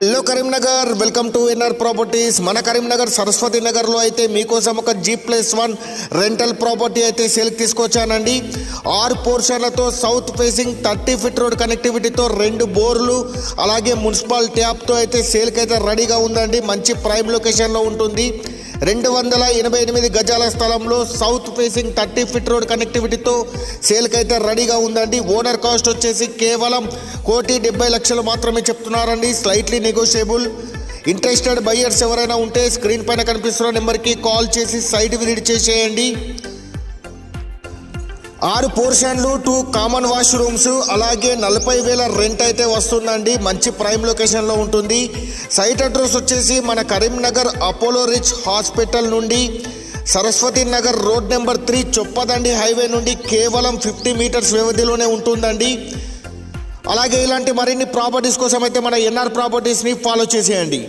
Hello Karimnagar, welcome to NR properties. మన కరీంనగర్ సరస్వతి నగర్లో అయితే మీకోసం ఒక G+1 రెంటల్ ప్రాపర్టీ అయితే సేల్కి తీసుకొచ్చానండి. 6 పోర్షన్లతో సౌత్ ఫేసింగ్ 30 ఫీట్ రోడ్ కనెక్టివిటీతో 2 బోర్లు అలాగే మున్సిపల్ ట్యాప్తో అయితే సేల్కి అయితే రెడీగా ఉందండి. మంచి ప్రైమ్ లొకేషన్లో ఉంటుంది. 288 గజాల స్థలంలో సౌత్ ఫేసింగ్ 30 ఫీట్ రోడ్ కనెక్టివిటీతో సేల్కి అయితే రెడీగా ఉందండి. ఓనర్ కాస్ట్ వచ్చేసి కేవలం 1,70,00,000 మాత్రమే చెప్తున్నారండి. Slightly negotiable. ఇంట్రెస్టెడ్ బయ్యర్స్ ఎవరైనా ఉంటే స్క్రీన్ పైన కనిపిస్తున్న నెంబర్కి కాల్ చేసి సైట్ విజిట్ చేసేయండి. 6 పోర్షన్లు, 2 కామన్ వాష్రూమ్స్, అలాగే 40,000 రెంట్ అయితే వస్తుందండి. మంచి ప్రైమ్ లొకేషన్లో ఉంటుంది. సైట్ అడ్రస్ వచ్చేసి మన కరీంనగర్ అపోలో రిచ్ హాస్పిటల్ నుండి Saraswati Nagar road number 3 Choppadandi highway నుండి కేవలం 50 మీటర్స్ వ్యవధిలోనే ఉంటుందండి. అలాగే ఇలాంటి మరిన్ని ప్రాపర్టీస్ కోసం అయితే మన ఎన్ఆర్ ప్రాపర్టీస్ని ఫాలో చేసేయండి.